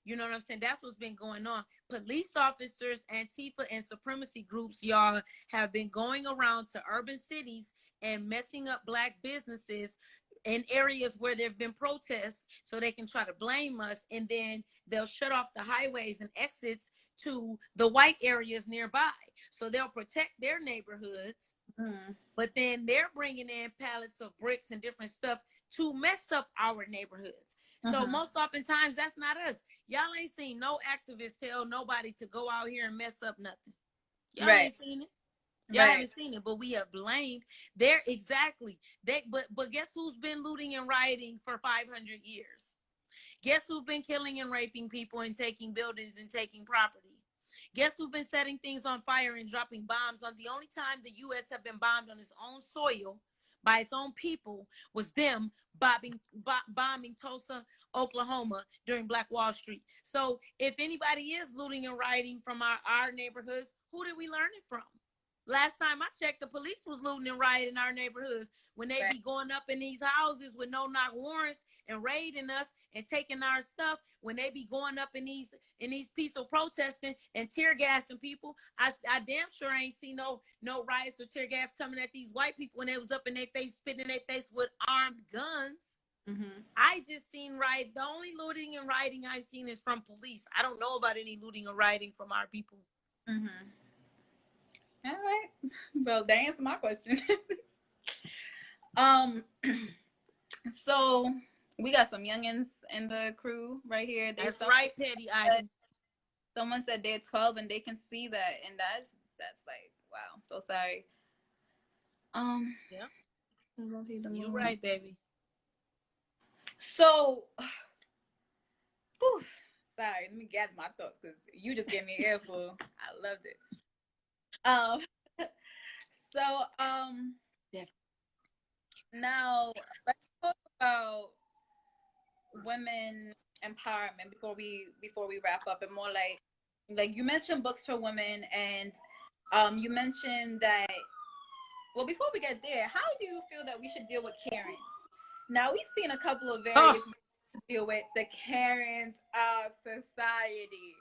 You know what I'm saying? That's what's been going on. Police officers, Antifa, and supremacy groups, y'all, have been going around to urban cities and messing up black businesses in areas where there have been protests so they can try to blame us. And then they'll shut off the highways and exits to the white areas nearby. So they'll protect their neighborhoods. Mm-hmm. But then they're bringing in pallets of bricks and different stuff to mess up our neighborhoods. So most oftentimes that's not us. Y'all ain't seen no activists tell nobody to go out here and mess up nothing. Y'all ain't seen it. Y'all haven't seen it, but we have blamed. They're exactly. But guess who's been looting and rioting for 500 years? Guess who's been killing and raping people and taking buildings and taking property? Guess who's been setting things on fire and dropping bombs on? The only time the U.S. have been bombed on its own soil by its own people was them bombing Tulsa, Oklahoma during Black Wall Street. So if anybody is looting and rioting from our neighborhoods, who did we learn it from? Last time I checked, the police was looting and rioting in our neighborhoods when they be going up in these houses with no knock warrants and raiding us and taking our stuff. When they be going up in these peaceful protesting and tear gassing people, I damn sure ain't seen no riots or tear gas coming at these white people when they was up in their face, spitting in their face with armed guns. I just seen riot. The only looting and rioting I've seen is from police. I don't know about any looting or rioting from our people. All right. Well, that answered my question. So we got some youngins in the crew right here. That's right, Petty Ivy. Someone said they're 12 and they can see that, and that's like, wow. I'm so sorry. Yeah. You're right, baby. So, whew, sorry. Let me gather my thoughts because you just gave me an earful. I loved it. Yeah. Now let's talk about women empowerment before we wrap up, and more like you mentioned books for women, and you mentioned that. Well, before we get there, how do you feel that we should deal with Karens? Now we've seen a couple of various ways to deal with the Karens of society.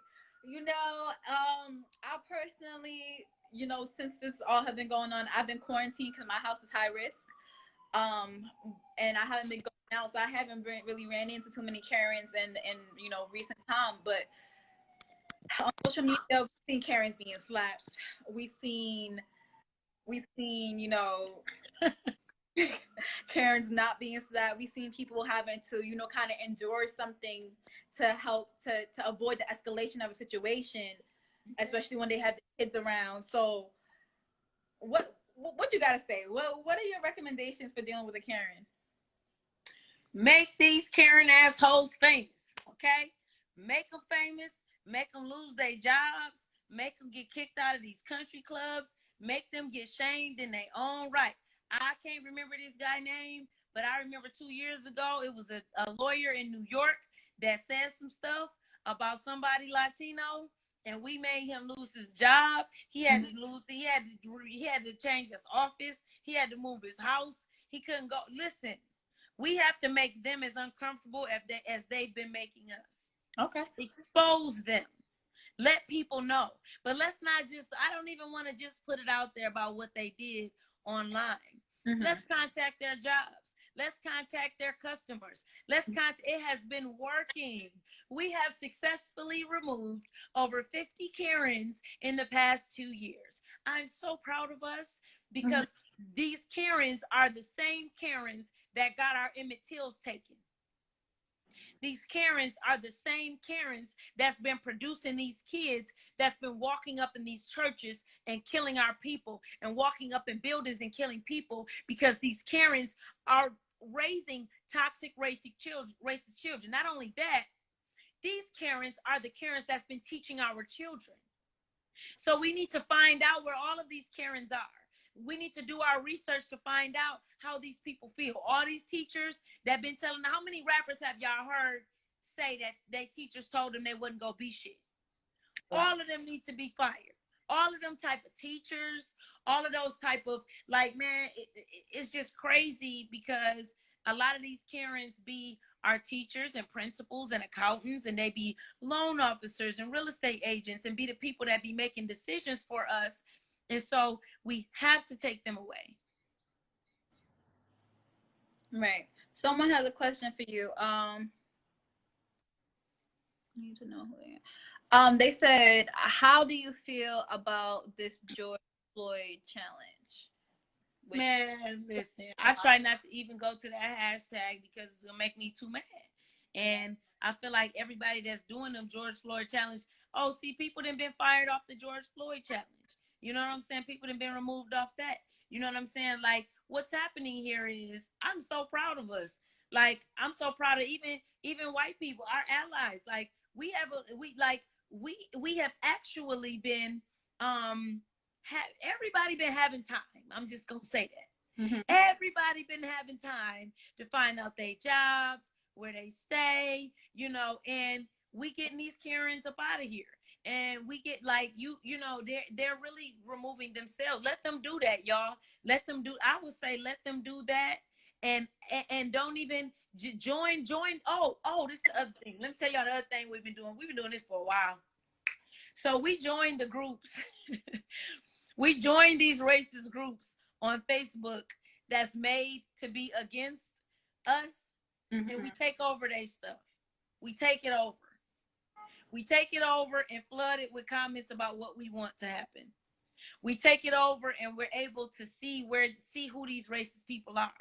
You know, I personally, you know, since this all has been going on, I've been quarantined because my house is high risk. And I haven't been going out, so I haven't really ran into too many Karens in you know, recent time. But on social media, we've seen Karens being slapped. We've seen, you know, Karens not being slapped. We've seen people having to, you know, kind of endure something to help to avoid the escalation of a situation, especially when they have the kids around. So what you gotta say? What are your recommendations for dealing with a Karen? Make these Karen assholes famous, okay? Make them famous, make them lose their jobs, make them get kicked out of these country clubs, make them get shamed in their own right. I can't remember this guy's name, but I remember 2 years ago, it was a lawyer in New York that said some stuff about somebody Latino, and we made him lose his job. He had to lose. He had to change his office. He had to move his house. He couldn't go. Listen, we have to make them as uncomfortable as they've been making us. Okay. Expose them. Let people know. But let's not just, I don't even want to just put it out there about what they did online. Let's contact their jobs. Let's contact their customers. It has been working. We have successfully removed over 50 Karens in the past 2 years. I'm so proud of us because these Karens are the same Karens that got our Emmett Tills taken. These Karens are the same Karens that's been producing these kids, that's been walking up in these churches and killing our people, and walking up in buildings and killing people, because these Karens are raising toxic racist children. Not only that, these Karens are the Karens that's been teaching our children. So we need to find out where all of these Karens are. We need to do our research to find out how these people feel. All these teachers that have been telling, how many rappers have y'all heard say that their teachers told them they wouldn't go be shit? All of them need to be fired. All of them type of teachers, all of those type of, like, man, it's just crazy, because a lot of these Karens be our teachers and principals and accountants, and they be loan officers and real estate agents, and be the people that be making decisions for us. And so we have to take them away. Right. Someone has a question for you. I need to know who they are. They said, how do you feel about this George Floyd challenge? Man, listen, I try not to even go to that hashtag because it's gonna make me too mad. And I feel like everybody that's doing them George Floyd challenge, oh, see, people done been fired off the George Floyd challenge. You know what I'm saying? People done been removed off that. You know what I'm saying? Like, what's happening here is I'm so proud of us. Like, I'm so proud of even white people, our allies. Like, we have actually been everybody been having time. I'm just gonna say that. Mm-hmm. Everybody been having time to find out their jobs, where they stay, you know, and we getting these Karens up out of here. And we get like you know, they're really removing themselves. Let them do that, y'all. Let them do. I would say let them do that, and don't even join. Oh, this is the other thing. Let me tell y'all the other thing we've been doing. We've been doing this for a while. So we joined the groups. We joined these racist groups on Facebook that's made to be against us, mm-hmm. and we take over their stuff. We take it over. We take it over and flood it with comments about what we want to happen. We take it over and we're able to see who these racist people are.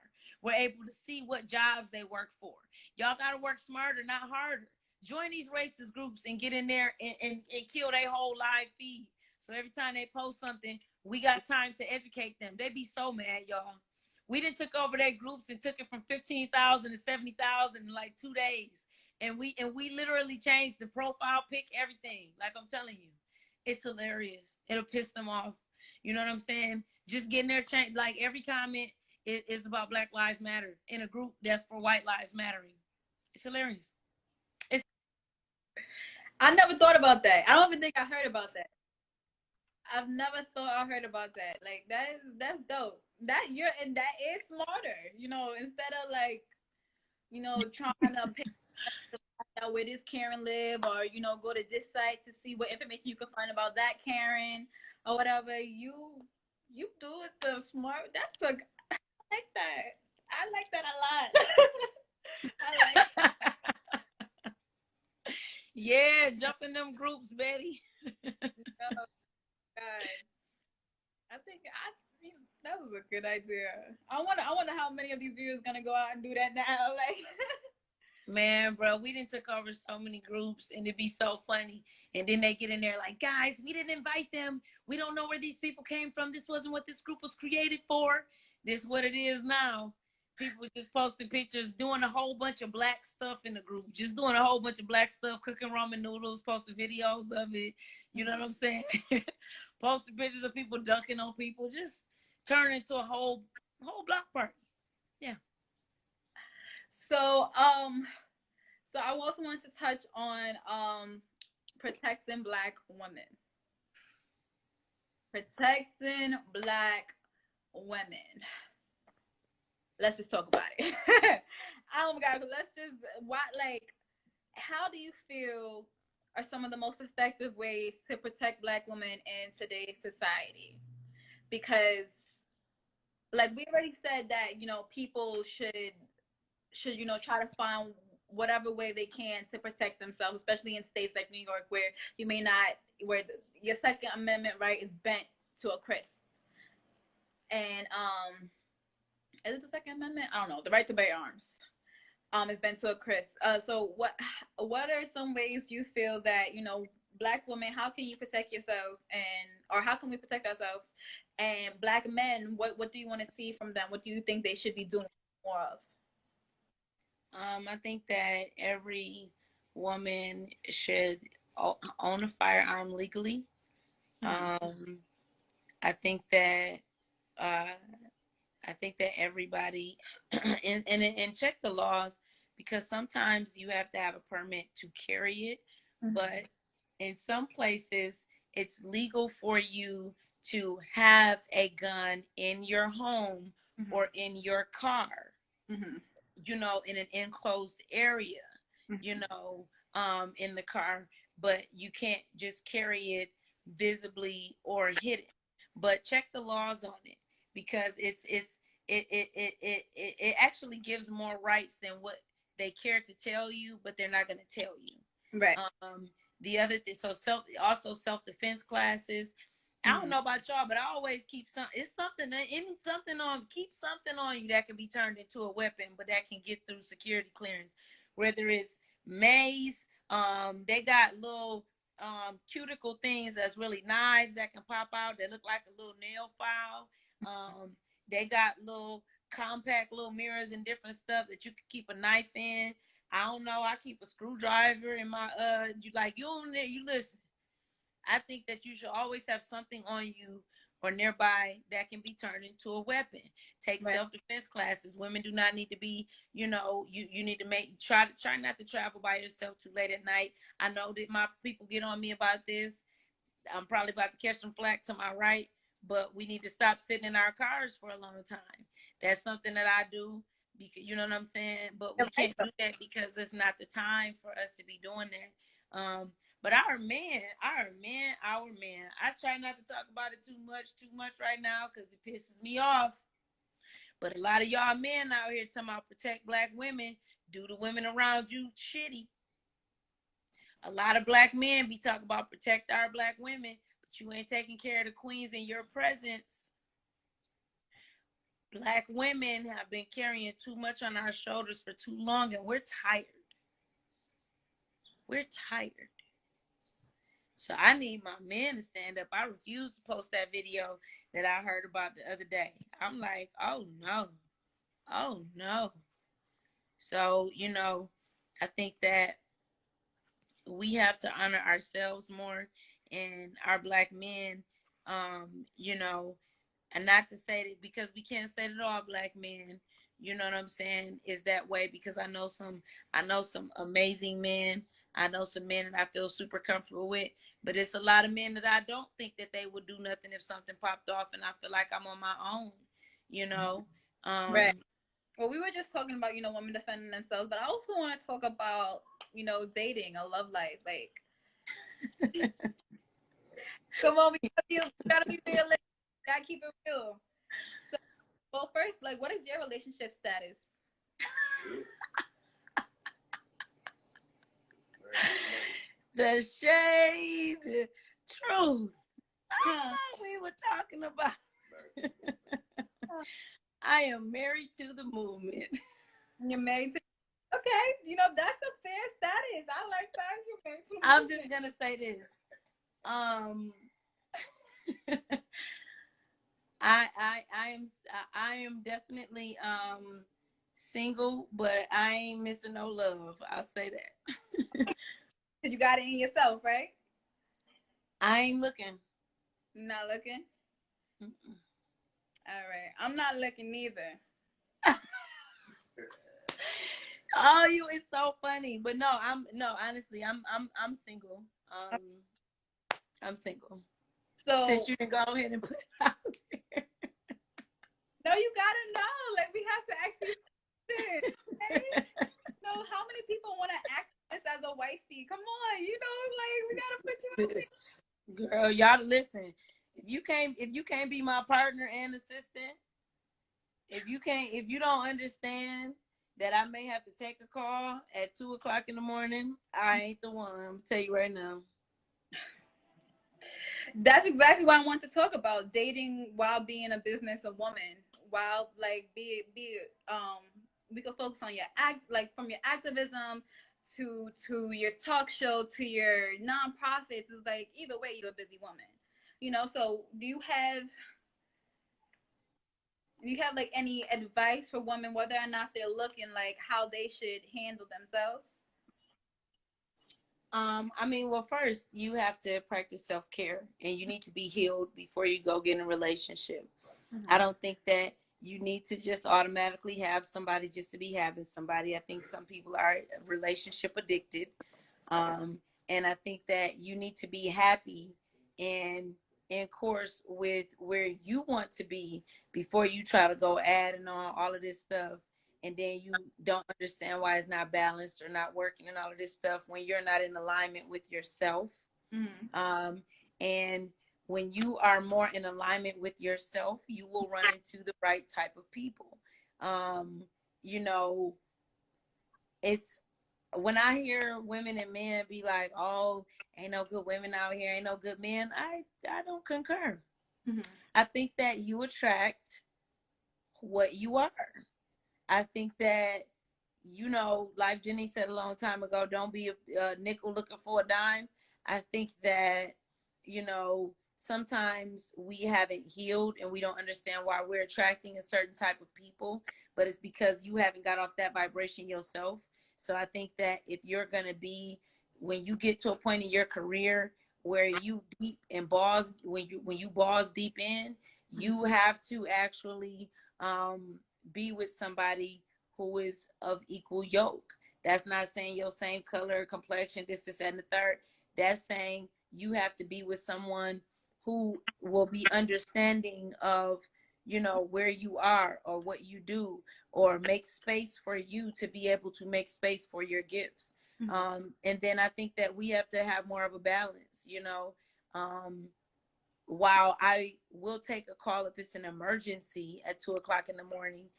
We're able to see what jobs they work for. Y'all got to work smarter, not harder. Join these racist groups and get in there and kill their whole live feed. So every time they post something, we got time to educate them. They be so mad, y'all. We done took over their groups and took it from 15,000 to 70,000 in like 2 days. And we literally changed the profile pic, everything. Like I'm telling you, it's hilarious. It'll piss them off. You know what I'm saying? Just getting their change. Like every comment is about Black Lives Matter in a group that's for White Lives Mattering. It's hilarious. I never thought about that. I don't even think I heard about that. I've never thought I heard about that. Like that's dope. That is smarter. You know, instead of like, you know, trying to pick out where this Karen live, or you know, go to this site to see what information you can find about that Karen or whatever. You do it the smart. I like that. I like that a lot. I like that. Yeah, jump in them groups, Betty. Oh, God. I think that was a good idea. I wonder how many of these viewers gonna go out and do that now. Like, man, bro, we done took over so many groups, and it'd be so funny. And then they get in there like, guys, we didn't invite them. We don't know where these people came from. This wasn't what this group was created for. This is what it is now. People just posting pictures, doing a whole bunch of black stuff in the group. Just doing a whole bunch of black stuff, cooking ramen noodles, posting videos of it. You know what I'm saying? Posting pictures of people dunking on people. Just turn into a whole block party. Yeah. So I also want to touch on protecting Black women. Protecting Black women. Let's just talk about it. Oh my God, how do you feel are some of the most effective ways to protect Black women in today's society? Because like we already said that, you know, people should, you know, try to find whatever way they can to protect themselves, especially in states like New York, where you may not, where your Second Amendment right is bent to a crisp. And is it the Second Amendment? I don't know. The right to bear arms is bent to a crisp. So what are some ways you feel that, you know, Black women, how can you protect yourselves, or how can we protect ourselves? And Black men, what do you want to see from them? What do you think they should be doing more of? I think that every woman should own a firearm legally. Mm-hmm. I think that everybody and check the laws, because sometimes you have to have a permit to carry it, mm-hmm. but in some places it's legal for you to have a gun in your home, mm-hmm. or in your car, mm-hmm. you know, in an enclosed area, mm-hmm. you know, in the car, but you can't just carry it visibly or hidden. But check the laws on it, because it actually gives more rights than what they care to tell you, but they're not going to tell you. Right. The other thing, so self-defense classes. Mm-hmm. I don't know about y'all, but I always keep keep something on you that can be turned into a weapon, but that can get through security clearance, whether it's mace. They got little cuticle things that's really knives that can pop out. They look like a little nail file. They got little compact little mirrors and different stuff that you can keep a knife in. I don't know. I keep a screwdriver in my you listen. I think that you should always have something on you or nearby that can be turned into a weapon. Take Right. self-defense classes. Women do not need to be, you need to try not to travel by yourself too late at night. I know that my people get on me about this. I'm probably about to catch some flack to my right, but we need to stop sitting in our cars for a long time. That's something that I do because you know what I'm saying. But we can't do that because it's not the time for us to be doing that. But our men. I try not to talk about it too much right now because it pisses me off. But a lot of y'all men out here talking about protect black women. Do the women around you shitty? A lot of black men be talking about protect our black women, but you ain't taking care of the queens in your presence. Black women have been carrying too much on our shoulders for too long, and we're tired. We're tired. So I need my men to stand up. I refuse to post that video that I heard about the other day. I'm like, oh no. Oh no. So, I think that we have to honor ourselves more and our black men, and not to say that because we can't say that all black men, you know what I'm saying, is that way because I know some amazing men. I know some men that I feel super comfortable with, but it's a lot of men that I don't think that they would do nothing if something popped off and I feel like I'm on my own, you know. Right. Well, we were just talking about, women defending themselves, but I also want to talk about, dating, a love life. Like, come on, we gotta be realistic. Gotta keep it real. So, well, first, like, what is your relationship status? The shade, truth. I thought we were talking about. I am married to the movement. You're married to. Okay, that's a fair status. I like that. You're married to the movement. I'm just gonna say this. I am definitely single, but I ain't missing no love. I'll say that. You got it in yourself, right? I ain't looking. Not looking. Mm-mm. All right, I'm not looking neither. Oh, you is so funny, but no, honestly, I'm single. I'm single. So since you can go ahead and put it out there. No, you gotta know. Like we have to ask these questions. Okay? So how many people want to act this as a wifey? Come on, like we gotta put you in this. Girl, y'all listen. If you can't be my partner and assistant, if you don't understand that I may have to take a call at 2:00 in the morning, I ain't the one. I'm gonna tell you right now. That's exactly what I want to talk about: dating while being a business a woman. While like we could focus on your like from your activism to your talk show to your nonprofits. Is like either way you're a busy woman. So do you have like any advice for women, whether or not they're looking, like how they should handle themselves? Well, first you have to practice self-care and you need to be healed before you go get in a relationship. Mm-hmm. I don't think that you need to just automatically have somebody just to be having somebody. I think some people are relationship addicted. And I think that you need to be happy and in course with where you want to be before you try to go adding on all of this stuff. And then you don't understand why it's not balanced or not working and all of this stuff when you're not in alignment with yourself. Mm-hmm. And when you are more in alignment with yourself, you will run into the right type of people. It's when I hear women and men be like, oh, ain't no good women out here, ain't no good men, I don't concur. Mm-hmm. I think that you attract what you are. I think that you know, like Jenny said a long time ago, don't be a nickel looking for a dime. I think that, you know, sometimes we haven't healed and we don't understand why we're attracting a certain type of people, but it's because you haven't got off that vibration yourself. So I think that if you're going to be, when you get to a point in your career where you deep and balls, when you balls deep in, you have to actually be with somebody who is of equal yoke. That's not saying your same color, complexion, this, and the third. That's saying you have to be with someone who will be understanding of, you know, where you are or what you do, or make space for you to be able to make space for your gifts. And then I think that we have to have more of a balance, you know. While I will take a call if it's an emergency at 2 o'clock in the morning,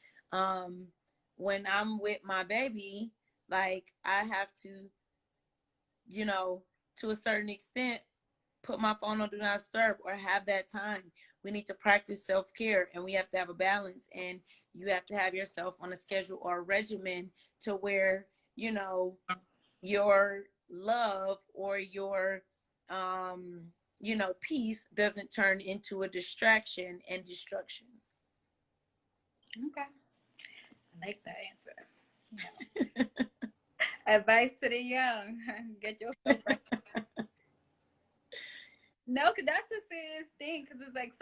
when I'm with my baby, like I have to, you know, to a certain extent, put my phone on do not disturb or have that time. We need to practice self-care, and we have to have a balance, and you have to have yourself on a schedule or a regimen to where, you know, your love or your you know, peace doesn't turn into a distraction and destruction. Okay, I like that answer. Advice to the young: get yourself right. No, because that's a serious thing. Because it's like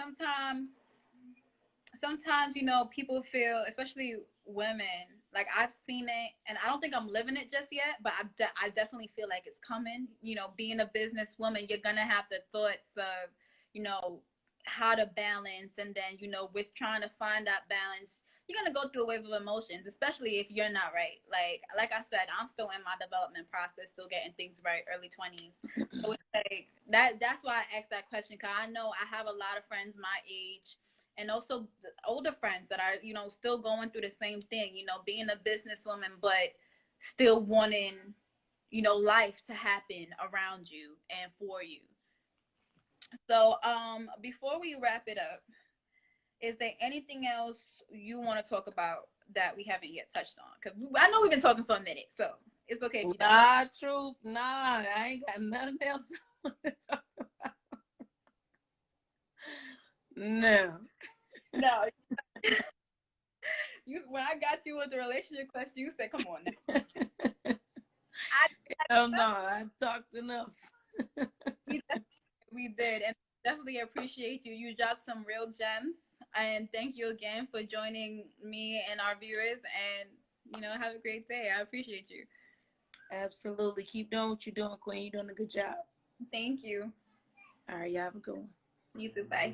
sometimes, you know, people feel, especially women, like I've seen it, and I don't think I'm living it just yet, but I definitely feel like it's coming. You know, being a businesswoman, you're gonna have the thoughts of, you know, how to balance, and then, you know, with trying to find that balance, you're gonna go through a wave of emotions, especially if you're not right. Like I said, I'm still in my development process, still getting things right, early 20s. So it's like that's why I asked that question, because I know I have a lot of friends my age, and also older friends that are, you know, still going through the same thing, you know, being a businesswoman, but still wanting, you know, life to happen around you and for you. So before we wrap it up, is there anything else you want to talk about that we haven't yet touched on? Because I know we've been talking for a minute, so it's okay if you don't. Nah, truth, nah, I ain't got nothing else to talk about. No. No. You, when I got you with the relationship question, you said, "Come on now." Hell no, I've talked enough. We did, and definitely appreciate you. You dropped some real gems, and thank you again for joining me and our viewers. And, you know, have a great day. I appreciate you. Absolutely. Keep doing what you're doing, Queen. You're doing a good job. Thank you. All right, y'all have a good one. You too. Bye.